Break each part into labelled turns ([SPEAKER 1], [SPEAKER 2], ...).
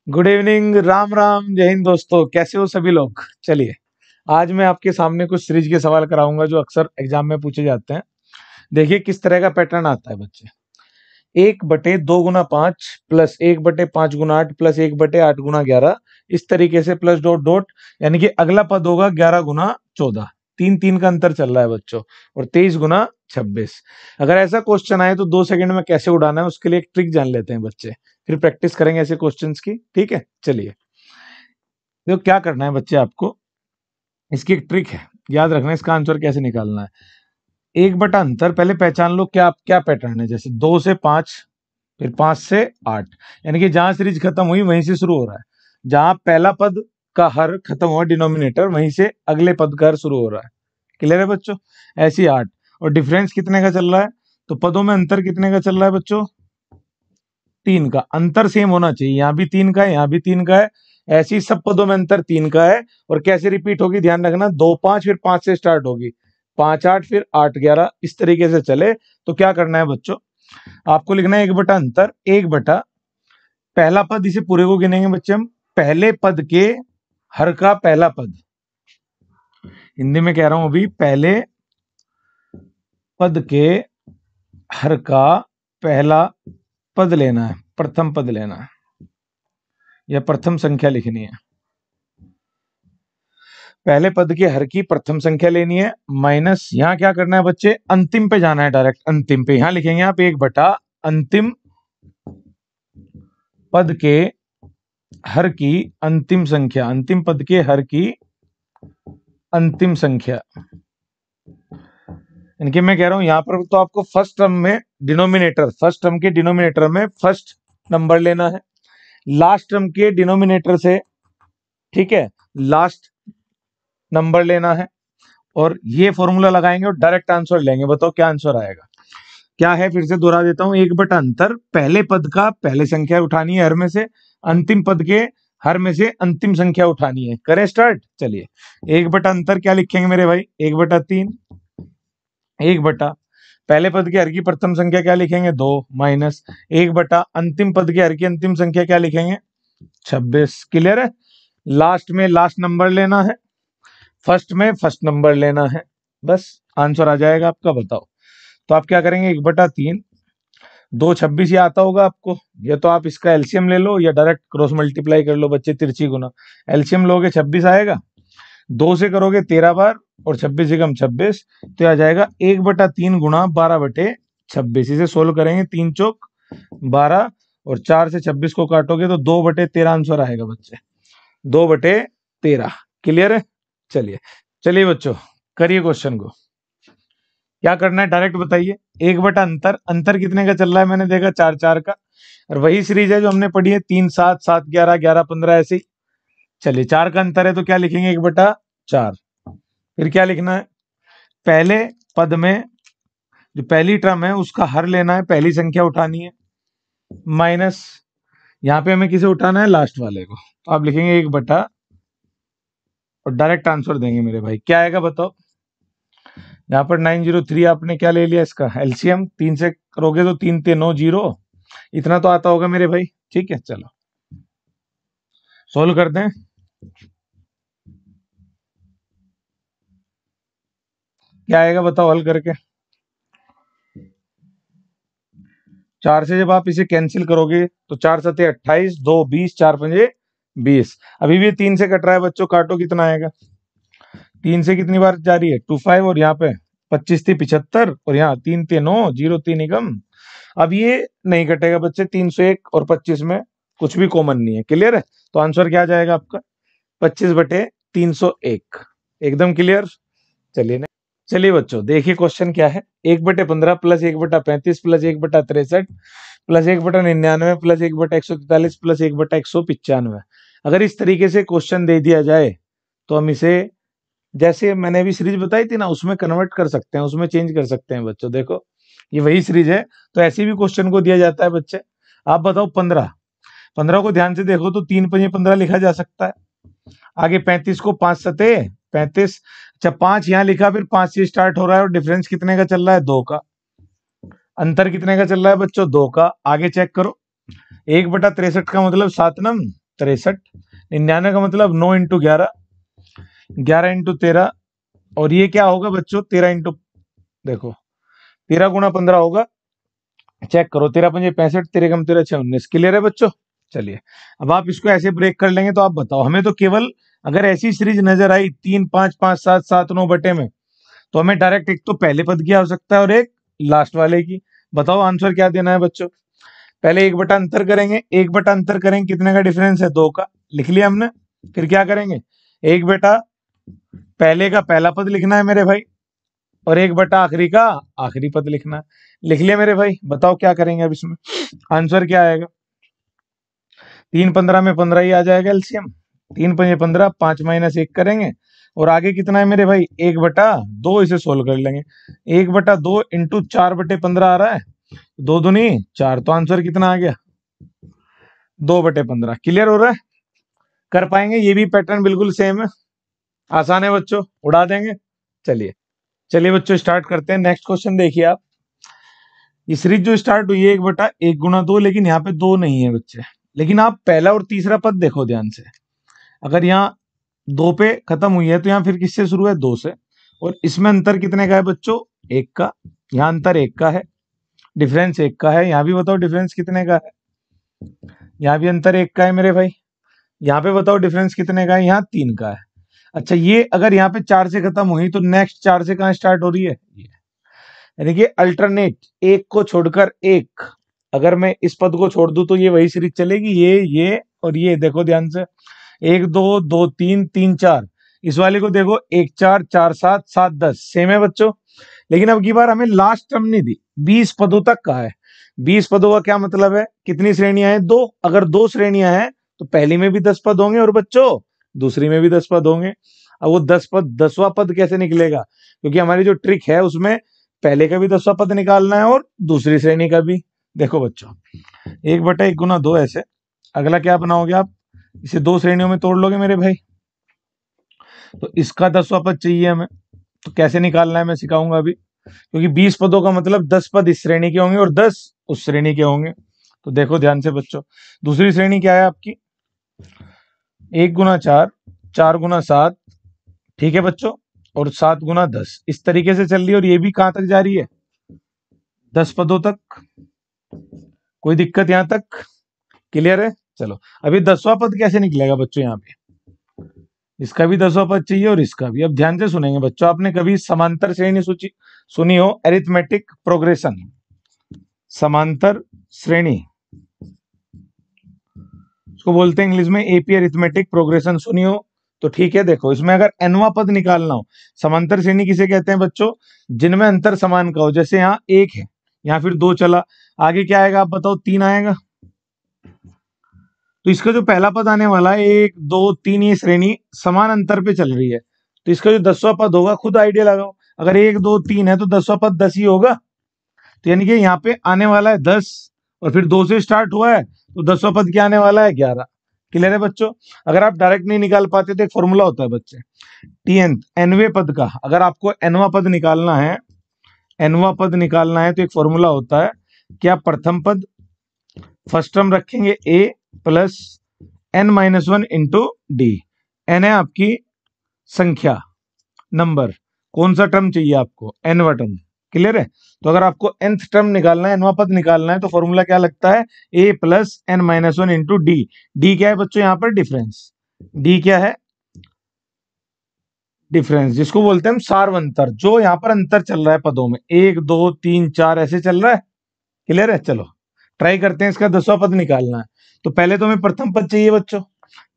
[SPEAKER 1] Good evening, Ram Ram, जय हिंद दोस्तों। कैसे हो सभी लोग। चलिए, आज मैं आपके सामने कुछ सीरीज के सवाल कराऊंगा जो अक्सर एग्जाम में पूछे जाते हैं। देखिए किस तरह का पैटर्न आता है बच्चे। 1/2 × 5 प्लस 1/5 × 8 प्लस 1/8 × 11, इस तरीके से प्लस डॉट डॉट, यानी कि अगला पद होगा 11 × 14। 3 3 का अंतर चल रहा है बच्चों, और 23 × 26। अगर ऐसा क्वेश्चन आए तो 2 सेकंड में कैसे उड़ाना है उसके लिए एक ट्रिक जान लेते हैं बच्चे, फिर प्रैक्टिस करेंगे ऐसे क्वेश्चंस की। ठीक है, चलिए देखो क्या करना है बच्चे आपको। इसकी एक ट्रिक है, याद रखना इसका आंसर कैसे निकालना है। 1/अंतर पहले पहचान लो क्या क्या पैटर्न है। जैसे 2 से 5, फिर 5 से 8, यानी कि जहां सीरीज खत्म हुई वहीं से शुरू हो रहा है। जहां पहला पद का हर खत्म हुआ डिनोमिनेटर, वहीं से अगले पद का हर शुरू हो रहा है। क्लियर है बच्चों। ऐसी 8, और डिफरेंस कितने का चल रहा है, तो पदों में अंतर कितने का चल रहा है बच्चों, 3 का। अंतर सेम होना चाहिए, यहाँ भी 3 का है, यहाँ भी 3 का है। ऐसी सब पदों में अंतर 3 का है। और कैसे रिपीट होगी ध्यान रखना, 2 5 फिर 5 से स्टार्ट होगी, 5 8 फिर 8 11, इस तरीके से चले। तो क्या करना है बच्चों, आपको लिखना है 1/अंतर 1/, पहला पद, इसे पूरे को गिनेंगे बच्चे हम, पहले पद के हर का पहला पद। हिंदी में कह रहा हूं अभी, पहले पद के हर का पहला पद लेना है, प्रथम पद लेना है, या प्रथम संख्या लिखनी है। पहले पद के हर की प्रथम संख्या लेनी है, माइनस यहां क्या करना है बच्चे, अंतिम पे जाना है, डायरेक्ट अंतिम पे। यहां लिखेंगे आप 1/, अंतिम पद के हर की अंतिम संख्या, अंतिम पद के हर की अंतिम संख्या। इनके मैं कह रहा हूं यहां पर तो आपको फर्स्ट टर्म में डिनोमिनेटर, फर्स्ट टर्म के डिनोमिनेटर में फर्स्ट नंबर लेना है, लास्ट टर्म के डिनोमिनेटर से, ठीक है, लास्ट नंबर लेना है। और ये फॉर्मूला लगाएंगे और डायरेक्ट आंसर लेंगे। बताओ क्या आंसर आएगा। क्या है, फिर से दोहरा देता हूं, 1/अंतर पहले पद का पहले संख्या उठानी है हर में से, अंतिम पद के हर में से अंतिम संख्या उठानी है। करें स्टार्ट। चलिए, 1/अंतर क्या लिखेंगे मेरे भाई, 1/3। 1/, पहले पद के हर की प्रथम संख्या क्या लिखेंगे, 2, माइनस 1/, अंतिम पद के हर की अंतिम संख्या क्या लिखेंगे, 26। क्लियर है। लास्ट में लास्ट नंबर लेना है, फर्स्ट में फर्स्ट नंबर लेना है, बस आंसर आ जाएगा आपका। बताओ तो आप क्या करेंगे, 1/3, 2 26 ये आता होगा आपको, या तो आप इसका एलसीएम ले लो या डायरेक्ट क्रॉस मल्टीप्लाई कर लो बच्चे, तिरछी गुना। एलसीएम लोगे 26 आएगा, 2 से करोगे 13 बार, और 26 एकम 26, तो आ जाएगा 1/3 × 12/26। इसे सोल्व करेंगे, 3 चौक 12, और 4 से 26 को काटोगे तो 2/13 आंसर आएगा बच्चे, 2/13। क्लियर है। चलिए चलिए बच्चों, करिए क्वेश्चन को। क्या करना है डायरेक्ट बताइए। 1/अंतर, अंतर कितने का चल रहा है, मैंने देखा 4 4 का, और वही सीरीज है जो हमने पढ़ी है, 3 7 7 11 11 15 ऐसे ही। चलिए 4 का अंतर है तो क्या लिखेंगे, 1/4। फिर क्या लिखना है, पहले पद में जो पहली टर्म है उसका हर लेना है, पहली संख्या उठानी है, माइनस यहाँ पे हमें किसे उठाना है, लास्ट वाले को। तो आप लिखेंगे 1/, और डायरेक्ट आंसर देंगे मेरे भाई। क्या आएगा बताओ। यहाँ पर 903 आपने क्या ले लिया, इसका एलसीएम 3 से करोगे तो 3 3 9 0, इतना तो आता होगा मेरे भाई। ठीक है, चलो सोल्व करते हैं। क्या आएगा बताओ हल करके। 4 से जब आप इसे कैंसिल करोगे तो 4 7 28, 2 20, 4 5 20। अभी भी 3 से कट रहा है बच्चों, काटो कितना आएगा। 3 से कितनी बार जा रही है, 25, और यहाँ पे 25 थी 75, और यहाँ 3 3 9 0 3 निगम। अब ये नहीं कटेगा बच्चे, 301 और 25 में कुछ भी कॉमन नहीं है। क्लियर है। तो आंसर क्या आ जाएगा आपका, 25/301। एकदम क्लियर। चलिए चलिए बच्चों, देखिए क्वेश्चन क्या है। 1/15 plus 1/35 plus 1/63 plus 1/99 plus 1/143 plus 1/195। अगर इस तरीके से क्वेश्चन दे दिया जाए तो हम इसे, जैसे मैंने अभी सीरीज बताई थी ना, उसमें कन्वर्ट कर सकते हैं, उसमें चेंज कर सकते हैं बच्चों। देखो ये वही सीरीज है, तो ऐसे भी क्वेश्चन को दिया जाता है बच्चे। आप बताओ 15, 15 को ध्यान से देखो तो 3 5 15 लिखा जा सकता है। आगे 35 को 5 7 35, अच्छा 5 यहाँ लिखा, फिर 5 से स्टार्ट हो रहा है, और डिफरेंस कितने का चल रहा है, 2 का। अंतर कितने का चल रहा है बच्चों, 2 का। आगे चेक करो, 1/63 का मतलब 7 नम, 63। 99 का मतलब 9 इंटू 11, 11 इंटू 13, और ये क्या होगा बच्चों 13 इंटू, देखो 13 गुणा 15 होगा, चेक करो, 13 पंजे 65, 13 कम 13 6 19। क्लियर है बच्चों? चलिए अब आप इसको ऐसे ब्रेक कर लेंगे तो आप बताओ, हमें तो केवल अगर ऐसी सीरीज नजर आई 3 5 5 7 7 9 बटे में, तो हमें डायरेक्ट एक तो पहले पद की आवश्यकता है और एक लास्ट वाले की। बताओ आंसर क्या देना है बच्चों? पहले एक बटा अंतर करेंगे, एक बटा अंतर करेंगे, कितने का डिफरेंस है? 2 का, लिख लिया हमने। फिर क्या करेंगे? एक बेटा पहले का पहला पद लिखना है मेरे भाई, और एक बटा आखिरी का आखिरी पद लिखना है। लिख लिया मेरे भाई। बताओ क्या करेंगे अब इसमें, आंसर क्या आएगा? 3 15 में 15 ही आ जाएगा एलसीएम। 3 पंजे 15, 5 माइनस 1 करेंगे, और आगे कितना है मेरे भाई? 1/2, इसे सोल्व कर लेंगे। 1/2 इंटू 4/15 आ रहा है, 2 दूनी 4, तो आंसर कितना आ गया? 2/15। क्लियर हो रहा है? कर पाएंगे? ये भी पैटर्न बिल्कुल सेम है, आसान है बच्चों, उड़ा देंगे। चलिए चलिए बच्चों स्टार्ट करते हैं। नेक्स्ट क्वेश्चन देखिए आप, ये सीरीज जो स्टार्ट हुई है 1/1 गुणा 2, लेकिन यहाँ पे 2 नहीं है बच्चे। लेकिन आप पहला और तीसरा पद देखो ध्यान से, अगर यहाँ 2 पे खत्म हुई है तो यहाँ फिर किससे शुरू है? 2 से। और इसमें अंतर कितने का है बच्चों? 1 का। यहाँ अंतर 1 का है, डिफरेंस 1 का है। यहाँ भी बताओ डिफरेंस कितने का है? यहाँ भी अंतर 1 का है मेरे भाई। यहाँ पे बताओ डिफरेंस कितने का है? यहाँ 3 का है। अच्छा, ये अगर यहाँ पे 4 से खत्म हुई तो नेक्स्ट 4 से कहाँ स्टार्ट हो रही है? ये यानी कि अल्टरनेट, एक को छोड़कर एक, अगर मैं इस पद को छोड़ दूं तो ये वही सीरीज चलेगी, ये और ये। देखो ध्यान से, 1 2 2 3 3 4, इस वाले को देखो 1 4 4 7 7 10, सेम है बच्चों। लेकिन अब की बार हमें लास्ट टर्म नहीं दी, 20 पदों तक का है। 20 पदों का क्या मतलब है? कितनी श्रेणियां हैं? 2। अगर 2 श्रेणियां हैं तो पहली में भी 10 पद होंगे और बच्चों दूसरी में भी 10 पद होंगे। अब वो 10 पद 10वां पद कैसे निकलेगा? क्योंकि हमारी जो ट्रिक है उसमें पहले का भी 10वां पद निकालना है और दूसरी श्रेणी का भी। देखो बच्चों, 1/1 गुना 2 ऐसे। अगला क्या बनाओगे आप? इसे 2 श्रेणियों में तोड़ लोगे मेरे भाई। तो इसका 10वां पद चाहिए हमें, तो कैसे निकालना है मैं सिखाऊंगा अभी। क्योंकि 20 पदों का मतलब 10 पद इस श्रेणी के होंगे और 10 उस श्रेणी के होंगे। तो देखो ध्यान से बच्चों, दूसरी श्रेणी क्या है आपकी? 1 गुना 4, 4 गुना 7, ठीक है बच्चों, और 7 गुना 10, इस तरीके से चल रही है। और ये भी कहां तक जा रही है? 10 पदों तक। कोई दिक्कत यहां तक? क्लियर है? चलो अभी 10वां पद कैसे निकलेगा बच्चों? यहाँ पे इसका भी 10वां पद चाहिए और इसका भी। अब ध्यान से सुनेंगे बच्चों, आपने कभी समांतर श्रेणी सूची सुनी हो? अरिथमेटिक प्रोग्रेशन, समांतर श्रेणी, इसको बोलते हैं इंग्लिश में एपी अरिथमेटिक प्रोग्रेशन। सुनी हो तो ठीक है। देखो इसमें अगर nवां पद निकालना हो, समांतर श्रेणी किसे कहते हैं बच्चों? जिनमें अंतर समान का हो। जैसे यहाँ 1 है, यहाँ फिर 2 चला, आगे क्या आएगा आप बताओ? 3 आएगा। तो इसका जो पहला पद आने वाला है 1 2 3, ये श्रेणी समान अंतर पे चल रही है, तो इसका जो 10वां पद होगा खुद आइडिया लगाओ। अगर 1 2 3 है तो 10वां पद 10 ही होगा। तो यानी कि यहाँ पे आने वाला है 10, और फिर 2 से स्टार्ट हुआ है तो 10वां पद क्या आने वाला है? 11। क्लियर है बच्चों? अगर आप डायरेक्ट नहीं निकाल पाते तो एक फॉर्मूला होता है बच्चे, nवें पद का। अगर आपको nवां पद निकालना है, nवां पद निकालना है तो एक फॉर्मूला होता है, क्या? प्रथम पद फर्स्ट टर्म रखेंगे a plus n-1 into D. n है आपकी संख्या, नंबर। कौन सा टर्म चाहिए आपको? nवा टर्म। क्लियर है? तो अगर आपको nth टर्म निकालना है, nवां पद निकालना है, तो फॉर्मूला क्या लगता है? a plus n-1 into D. D क्या है बच्चों? यहाँ पर डिफरेंस। डी क्या है? डिफरेंस, जिसको बोलते हैं हम सार्वंतर, जो यहाँ पर अंतर चल रहा है पदों में, 1 2 3 4 ऐसे चल रहा है। क्लियर है? चलो ट्राई करते हैं, इसका 10वां पद निकालना है। तो पहले तो हमें प्रथम पद चाहिए बच्चों।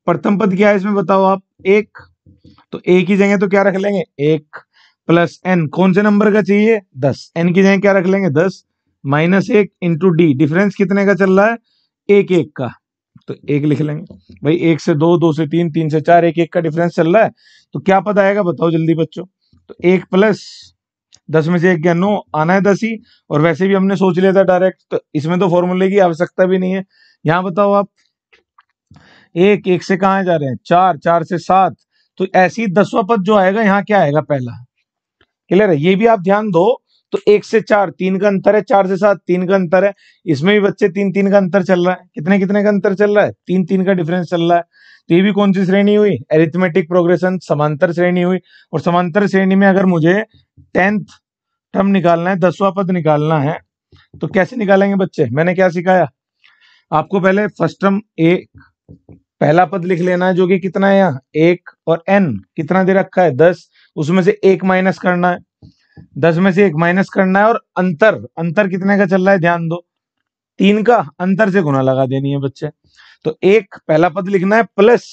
[SPEAKER 1] प्रथम पद क्या है इसमें बताओ आप? 1। तो a की जगह तो क्या रख लेंगे? 1 प्लस n, कौन से नंबर का चाहिए? 10। n की जगह क्या रख लेंगे? 10 माइनस 1 इंटू डी। डिफरेंस कितने का चल रहा है? 1 1 का, तो 1 लिख लेंगे भाई। 1 से 2, 2 से 3, 3 से 4, 1 1 का डिफरेंस चल रहा है। तो क्या पद आएगा बताओ जल्दी बच्चों? तो 1 प्लस 10 में से 1 गया 9, आना है 10 ही। और वैसे भी हमने सोच लिया था डायरेक्ट, तो इसमें तो फॉर्मूले की आवश्यकता भी नहीं है। यहाँ बताओ आप, 1 1 से कहाँ जा रहे हैं? 4 4 से 7, तो ऐसी 10वां पद जो आएगा यहाँ क्या आएगा? पहला। क्लियर है? ये भी आप ध्यान दो, तो 1 से 4 3 का अंतर है, 4 से 7 3 का अंतर है। इसमें भी बच्चे 3 3 का अंतर चल रहा है। कितने कितने का अंतर चल रहा है? 3 3 का डिफरेंस चल रहा है। तो ये भी कौन सी श्रेणी हुई? एरिथमेटिक प्रोग्रेशन, समांतर श्रेणी हुई। और समांतर श्रेणी में अगर मुझे 10th टर्म निकालना है, 10वां पद निकालना है, तो कैसे निकालेंगे बच्चे? मैंने क्या सिखाया आपको? पहले फर्स्ट टर्म पहला पद लिख लेना है, जो कि कितना है यहाँ 1, और n कितना दे रखा है 10, उसमें से 1 माइनस करना है, 10 में से 1 माइनस करना है। और अंतर अंतर कितने का चल रहा है ध्यान दो, 3 का। अंतर से गुना लगा देनी है बच्चे। तो एक पहला पद लिखना है प्लस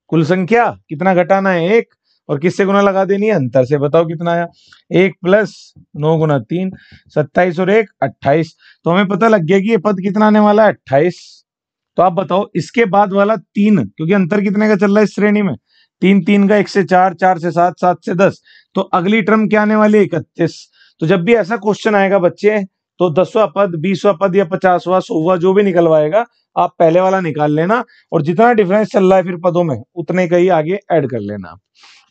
[SPEAKER 1] कुल संख्या कितना घटाना है 1, और किससे गुना लगा देनी है? अंतर से। बताओ कितना आया? 1 प्लस 9 गुना 3 27 और 1 28। तो हमें पता लग गया कि ये पद कितना आने वाला है 28। तो आप बताओ इसके बाद वाला 3, क्योंकि अंतर कितने का चल रहा है इस श्रेणी में? 3 3 का, 1 से 4, 4 से 7, 7 से 10। तो अगली टर्म क्या आने वाली है? 31। तो जब भी ऐसा क्वेश्चन आएगा बच्चे, तो 10वां पद, 20वां पद या 50वां 100वां जो भी निकलवाएगा, आप पहले वाला निकाल लेना, और जितना डिफरेंस चल रहा है फिर पदों में उतने का ही आगे ऐड कर लेना आप।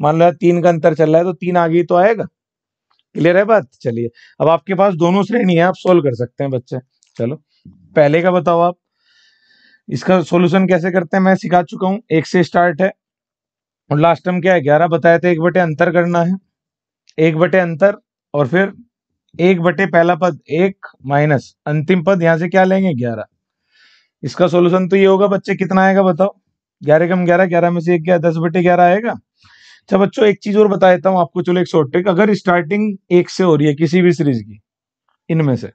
[SPEAKER 1] मान लो 3 का अंतर चल रहा है तो 3 आगे ही तो आएगा। क्लियर है बात? चलिए, अब आपके पास दोनों श्रेणी है, आप सोल्व कर सकते हैं बच्चे। चलो पहले का बताओ आप। इसका सॉल्यूशन कैसे करते हैं मैं सिखा चुका हूं। 1 से स्टार्ट है और लास्ट टर्म क्या है 11 बताए थे। 1 बटे अंतर करना है, 1 बटे अंतर, और फिर 1 बटे पहला पद 1 माइनस अंतिम पद, यहां से क्या लेंगे 11। इसका सॉल्यूशन तो ये होगा बच्चे, कितना आएगा बताओ? 11 कम 11, 11 में से 1 गया, 10 बटे 11 आएगा। अच्छा बच्चों, एक चीज और बता देता हूँ आपको, चलो एक शॉर्ट ट्रिक। अगर स्टार्टिंग 1 से हो रही है किसी भी सीरीज की, इनमें से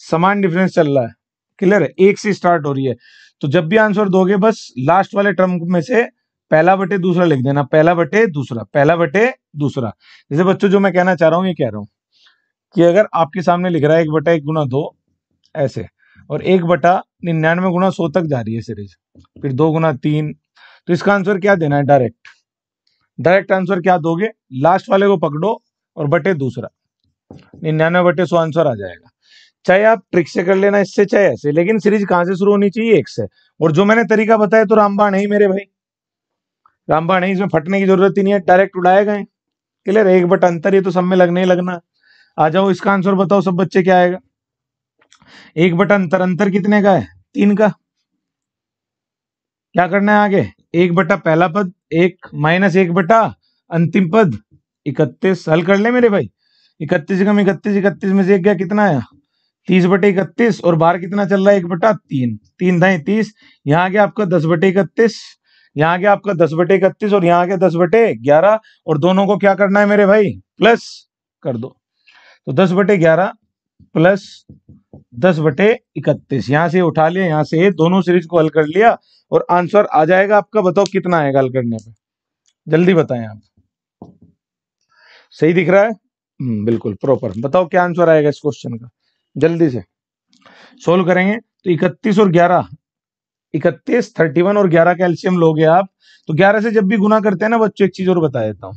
[SPEAKER 1] समान डिफरेंस चल रहा है, क्लियर है, 1 से स्टार्ट हो रही है, तो जब भी आंसर दोगे बस लास्ट वाले टर्म में से पहला बटे दूसरा लिख देना। पहला बटे दूसरा, पहला बटे दूसरा। जैसे बच्चों जो मैं कहना चाह रहा हूँ, ये कह रहा हूँ कि अगर आपके सामने लिख रहा है 1 बटा 1 गुना 2 ऐसे, और 1 बटा 99 गुना 100 तक जा रही है सीरीज, फिर 2 गुना 3, तो इसका आंसर क्या देना है? डायरेक्ट डायरेक्ट आंसर क्या दोगे? लास्ट वाले को पकड़ो और बटे दूसरा, 99 बटे 100 आंसर आ जाएगा। चाहे आप ट्रिक से कर लेना इससे, चाहे ऐसे, लेकिन सीरीज कहां से शुरू होनी चाहिए? 1 से। और जो मैंने तरीका बताया तो रामबाण है ही मेरे भाई, रामबाण है, इसमें फटने की जरूरत ही नहीं है, डायरेक्ट उड़ाए गए। क्लियर? 1 बटा अंतर, ये तो सब में लगने ही लगना। आ जाओ इसका आंसर बताओ सब बच्चे, क्या आएगा? 1 बटा अंतर, अंतर कितने का है? 3 का। क्या करना है आगे? 1 बटा पहला पद 1 माइनस 1 बटा अंतिम पद 31। हल कर ले मेरे भाई। 31 कम 31, 31 में से 1 गया, कितना आया? 30 बटे 31, और बाहर कितना चल रहा है? 1 बटा 3, 3 दाएं 30। यहाँ आ गया आपका 10 बटे 31, यहाँ आ गया आपका 10 बटे 31, और यहाँ आ गया 10 बटे 11, और दोनों को क्या करना है मेरे भाई? प्लस कर दो। तो 10 बटे 11 प्लस 10 बटे 31, यहां से उठा लिया, यहां से दोनों सीरीज को हल कर लिया, और आंसर आ जाएगा आपका। बताओ कितना आएगा हल करने पे? जल्दी बताएं आप। सही दिख रहा है? बिल्कुल प्रॉपर। बताओ क्या आंसर आएगा इस क्वेश्चन का, जल्दी से सोल्व करेंगे। तो 31 और 11, 31 31 और 11 का एलसीएम लोगे आप, तो 11 से जब भी गुना करते हैं ना बच्चों, एक चीज और बता देता हूं,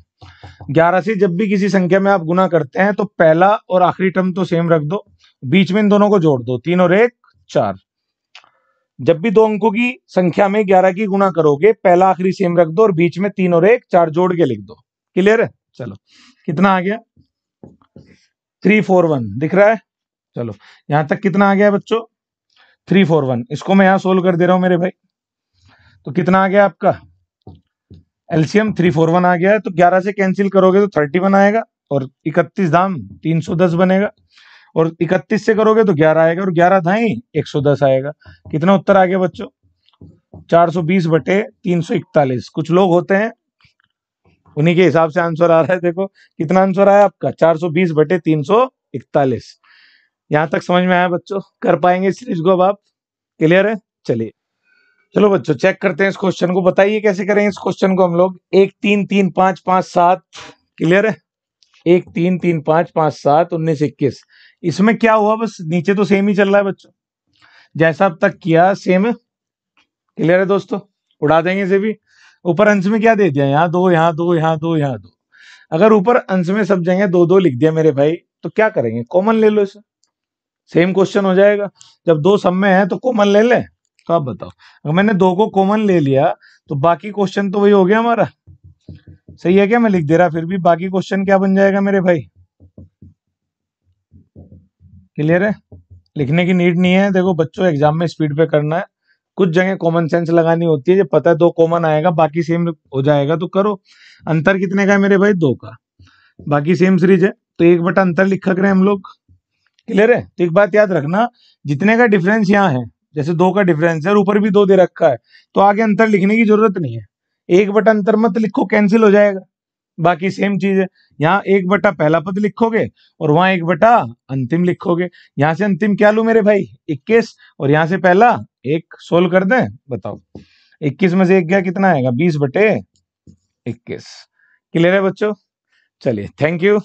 [SPEAKER 1] 11 से जब भी किसी संख्या में आप गुना करते हैं, तो पहला और आखिरी टर्म तो सेम रख दो, बीच में इन दोनों को जोड़ दो, 3 और 1 4। जब भी दो अंकों की संख्या में 11 की गुना करोगे, पहला आखिरी सेम रख दो, और बीच में 3 और 1 4 जोड़ के लिख दो। क्लियर है? चलो कितना आ गया? 341 दिख रहा है? चलो यहां तक कितना आ गया बच्चों? 341। इसको मैं यहां सोल्व कर दे रहा हूं मेरे भाई। तो कितना आ गया आपका? एलसीएम 341 आ गया है। तो 11 से कैंसिल करोगे तो 31 आएगा, और 31 दाम 310 बनेगा, और 31 से करोगे तो 11 आएगा, और 11 धाई 110 आएगा। कितना उत्तर आ गया बच्चों? 420 बटे 341। कुछ लोग होते हैं उन्हीं के हिसाब से आंसर आ रहा है। देखो कितना आंसर आया आपका? 420 बटे 341। यहां तक समझ में आया बच्चों? कर पाएंगे इस सीरीज को अब आप? क्लियर है? चलिए चलो बच्चों चेक करते हैं इस क्वेश्चन को। बताइए कैसे करेंगे इस क्वेश्चन को हम लोग। 1 3 3 5 5 7, क्लियर है? 1 3 3 5 5 7 19 21। इसमें क्या हुआ? बस नीचे तो सेम ही चल रहा है बच्चों, जैसा अब तक किया सेम। क्लियर है दोस्तों? उड़ा देंगे इसे भी। ऊपर अंश में क्या दे दिया? यहाँ 2, यहाँ 2, यहाँ 2, यहाँ 2। अगर ऊपर अंश में सब जगह 2 2 लिख दिया मेरे भाई, तो क्या करेंगे? कॉमन ले लो इसे, सेम क्वेश्चन हो जाएगा। जब 2 सब में है तो कॉमन ले ले। तो आप बताओ, अगर मैंने 2 को कॉमन ले लिया तो बाकी क्वेश्चन तो वही हो गया हमारा। सही है क्या? मैं लिख दे रहा फिर भी बाकी क्वेश्चन क्या बन जाएगा मेरे भाई? क्लियर है? लिखने की नीड नहीं है। देखो बच्चों, एग्जाम में स्पीड पे करना है, कुछ जगह कॉमन सेंस लगानी होती है। जब पता है दो कॉमन आएगा, बाकी सेम हो जाएगा तो करो। अंतर कितने का है मेरे भाई? 2 का। बाकी सेम सीरीज है, तो 1 बटा अंतर लिखा करें हम लोग। क्लियर है? तो एक बात याद रखना, जितने का डिफरेंस यहाँ है, जैसे 2 का डिफरेंस है और ऊपर भी 2 दे रखा है, तो आगे अंतर लिखने की जरूरत नहीं है। 1 बटा अंतर मत लिखो, कैंसिल हो जाएगा। बाकी सेम चीज है, यहाँ 1 बटा पहला पद लिखोगे और वहां 1 बटा अंतिम लिखोगे। यहाँ से अंतिम क्या लू मेरे भाई? 21, और यहाँ से पहला 1 सोल्व कर दें, बताओ 21 में से 1 गया, कितना आएगा? 20/21। क्लियर है बच्चों? चलिए, थैंक यू।